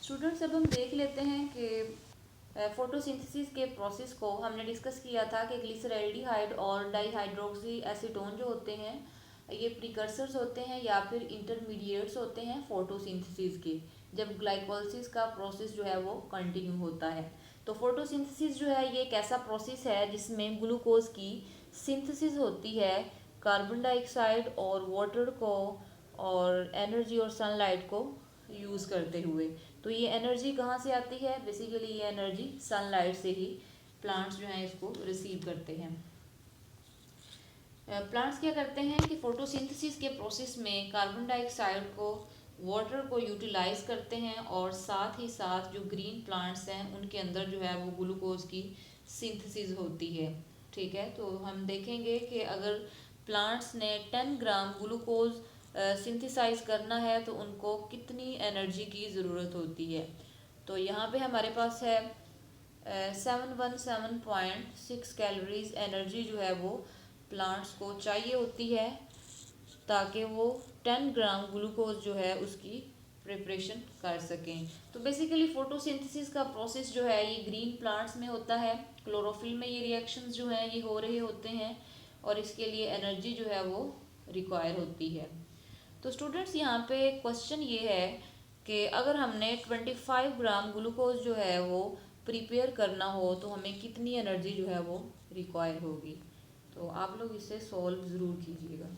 Students, अब हम देख लेते हैं कि फोटोसिंथेसिस के प्रोसेस को हमने डिस्कस किया था कि ग्लिसरैल्डिहाइड और डाईहाइड्रोक्सी एसीटोन जो होते हैं ये प्रिकर्सर्स होते हैं या फिर इंटरमीडिएट्स होते हैं फोटोसिंथेसिस के, जब ग्लाइकोलिसिस का प्रोसेस जो है वो कंटिन्यू होता है। तो फोटोसिंथेसिस जो है ये एक ऐसा प्रोसेस है जिसमें ग्लूकोज की सिंथेसिस होती है कार्बन डाइऑक्साइड और वाटर को और एनर्जी और सनलाइट को यूज़ करते हुए। तो ये एनर्जी कहाँ से आती है? बेसिकली ये एनर्जी सनलाइट से ही प्लांट्स जो हैं इसको रिसीव करते हैं। प्लांट्स क्या करते हैं कि फोटोसिंथेसिस के प्रोसेस में कार्बन डाइऑक्साइड को वाटर को यूटिलाइज करते हैं और साथ ही साथ जो ग्रीन प्लांट्स हैं उनके अंदर जो है वो ग्लूकोज की सिंथेसिस होती है। ठीक है, तो हम देखेंगे कि अगर प्लांट्स ने 10 ग्राम ग्लूकोज सिंथेसाइज करना है तो उनको कितनी एनर्जी की ज़रूरत होती है। तो यहाँ पे हमारे पास है 717.6 कैलोरीज एनर्जी जो है वो प्लांट्स को चाहिए होती है ताकि वो 10 ग्राम ग्लूकोज जो है उसकी प्रिपरेशन कर सकें। तो बेसिकली फोटोसिंथेसिस का प्रोसेस जो है ये ग्रीन प्लांट्स में होता है, क्लोरोफिल में ये रिएक्शंस जो हैं ये हो रहे होते हैं और इसके लिए एनर्जी जो है वो रिक्वायर होती है। तो स्टूडेंट्स यहाँ पे क्वेश्चन ये है कि अगर हमने 25 ग्राम ग्लूकोज जो है वो प्रिपेयर करना हो तो हमें कितनी एनर्जी जो है वो रिक्वायर होगी। तो आप लोग इसे सॉल्व ज़रूर कीजिएगा।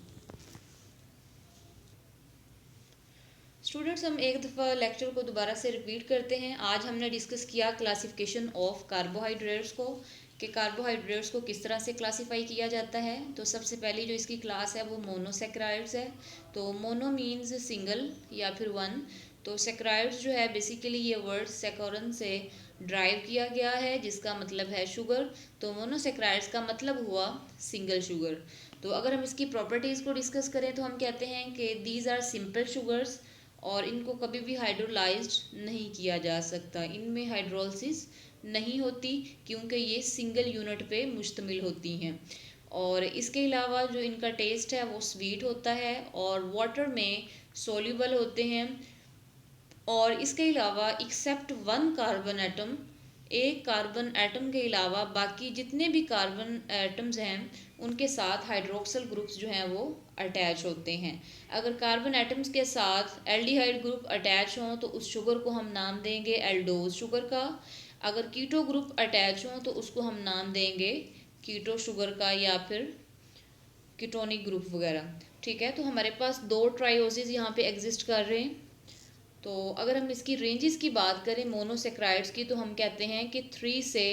स्टूडेंट्स, हम एक दफ़ा लेक्चर को दोबारा से रिपीट करते हैं। आज हमने डिस्कस किया क्लासिफिकेशन ऑफ कार्बोहाइड्रेट्स को, कि कार्बोहाइड्रेट्स को किस तरह से क्लासिफाई किया जाता है। तो सबसे पहली जो इसकी क्लास है वो मोनोसेक्राइड्स है। तो मोनो मीन्स सिंगल या फिर वन। तो सेक्राइड्स जो है बेसिकली ये वर्ड सेकोरन से ड्राइव किया गया है जिसका मतलब है शुगर। तो मोनोसेक्राइड्स का मतलब हुआ सिंगल शुगर। तो अगर हम इसकी प्रॉपर्टीज़ को डिस्कस करें तो हम कहते हैं कि दीज आर सिंपल शुगर्स और इनको कभी भी हाइड्रोलाइज्ड नहीं किया जा सकता, इनमें हाइड्रोलिसिस नहीं होती क्योंकि ये सिंगल यूनिट पे मुश्तमिल होती हैं। और इसके अलावा जो इनका टेस्ट है वो स्वीट होता है और वाटर में सोल्यूबल होते हैं। और इसके अलावा एक्सेप्ट वन कार्बन एटम, एक कार्बन एटम के अलावा बाकी जितने भी कार्बन एटम्स हैं उनके साथ हाइड्रोक्सल ग्रुप्स जो हैं वो अटैच होते हैं। अगर कार्बन एटम्स के साथ एल्डिहाइड ग्रुप अटैच हों तो उस शुगर को हम नाम देंगे एल्डोज शुगर का। अगर कीटो ग्रुप अटैच हों तो उसको हम नाम देंगे कीटो शुगर का या फिर कीटोनिक ग्रुप वगैरह। ठीक है, तो हमारे पास दो ट्रायोसिस यहाँ पे एग्जिस्ट कर रहे हैं। तो अगर हम इसकी रेंजेस की बात करें मोनोसेक्राइड्स की तो हम कहते हैं कि 3 से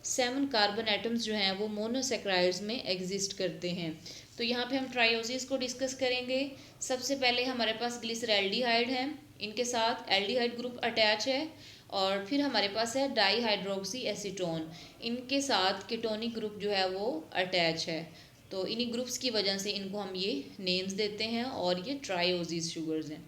7 कार्बन एटम्स जो हैं वो मोनोसेक्राइड्स में एग्जिस्ट करते हैं। तो यहाँ पे हम ट्रायोसिस को डिस्कस करेंगे। सबसे पहले हमारे पास ग्लिसरैल्डिहाइड है, इनके साथ एल्डिहाइड ग्रुप अटैच है। और फिर हमारे पास है डाईहाइड्रोक्सी एसीटोन, इनके साथ कीटोनिक ग्रुप जो है वो अटैच है। तो इन्हीं ग्रुप्स की वजह से इनको हम ये नेम्स देते हैं और ये ट्रायोसिस शुगर्स हैं।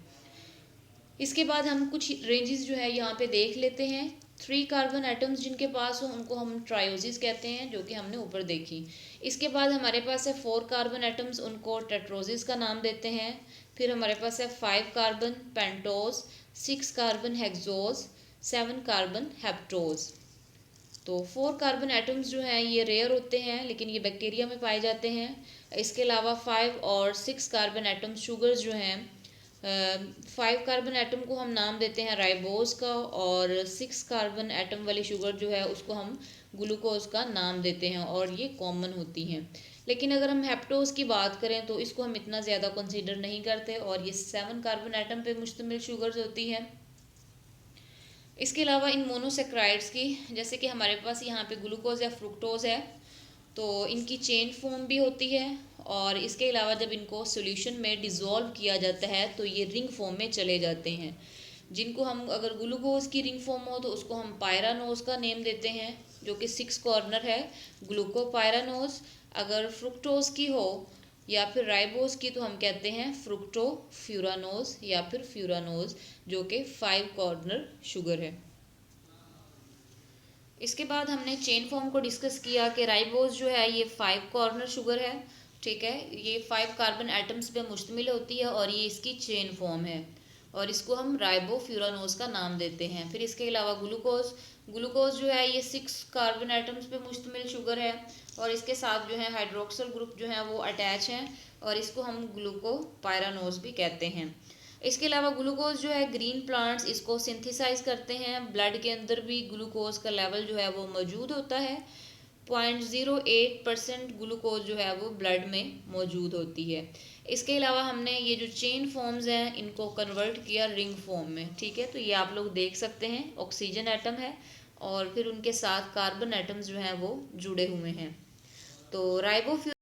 इसके बाद हम कुछ रेंजेस जो है यहाँ पे देख लेते हैं। 3 कार्बन एटम्स जिनके पास हो उनको हम ट्रायोसिस कहते हैं, जो कि हमने ऊपर देखी। इसके बाद हमारे पास है 4 कार्बन एटम्स, उनको टेट्रोसिस का नाम देते हैं। फिर हमारे पास है 5 carbon pentose, 6 carbon hexose, 7 carbon heptose. तो 4 कार्बन एटम्स जो हैं ये रेयर होते हैं लेकिन ये बैक्टीरिया में पाए जाते हैं। इसके अलावा 5 और 6 कार्बन एटम्स शुगर्स जो हैं, 5 कार्बन एटम को हम नाम देते हैं राइबोस का और 6 कार्बन एटम वाली शुगर जो है उसको हम ग्लूकोज का नाम देते हैं और ये कॉमन होती हैं। लेकिन अगर हम हेप्टोस की बात करें तो इसको हम इतना ज़्यादा कंसीडर नहीं करते और ये 7 कार्बन एटम पे मुश्तमिल शुगर्स होती हैं। इसके अलावा इन मोनोसेक्राइड्स की, जैसे कि हमारे पास यहाँ पे ग्लूकोज या फ्रुक्टोज है, तो इनकी चेन फॉर्म भी होती है और इसके अलावा जब इनको सॉल्यूशन में डिज़ोल्व किया जाता है तो ये रिंग फॉर्म में चले जाते हैं, जिनको हम, अगर ग्लूकोज की रिंग फॉर्म हो तो उसको हम पायरानोज का नेम देते हैं जो कि 6 कॉर्नर है, ग्लूकोपायरानोज। अगर फ्रुक्टोज की हो या फिर राइबोज की तो हम कहते हैं फ्रुक्टोफ्यूरानोज या फिर फ्यूरानोज, जो कि 5 कॉर्नर शुगर है। इसके बाद हमने चेन फॉर्म को डिस्कस किया कि राइबोज जो है ये 5 कॉर्नर शुगर है। ठीक है, ये 5 कार्बन एटम्स पे मुश्तमिल होती है और ये इसकी चेन फॉर्म है। और इसको हम राइबोफ्यूरानोज का नाम देते हैं। फिर इसके अलावा ग्लूकोज, ग्लूकोज जो है ये 6 कार्बन एटम्स पे मुश्तमिल शुगर है और इसके साथ जो है हाइड्रोक्सल ग्रुप जो है वो अटैच हैं और इसको हम ग्लूकोपाइरानोज भी कहते हैं। इसके अलावा ग्लूकोज जो है ग्रीन प्लांट्स इसको सिंथेसाइज करते हैं, ब्लड के अंदर भी ग्लूकोज का लेवल जो है वो मौजूद होता है। 0.08% ग्लूकोज जो है वो ब्लड में मौजूद होती है। इसके अलावा हमने ये जो चेन फॉर्म्स हैं इनको कन्वर्ट किया रिंग फॉर्म में, ठीक है। तो ये आप लोग देख सकते हैं, ऑक्सीजन एटम है और फिर उनके साथ कार्बन एटम्स जो हैं वो जुड़े हुए हैं। तो राइबोफ्यूरन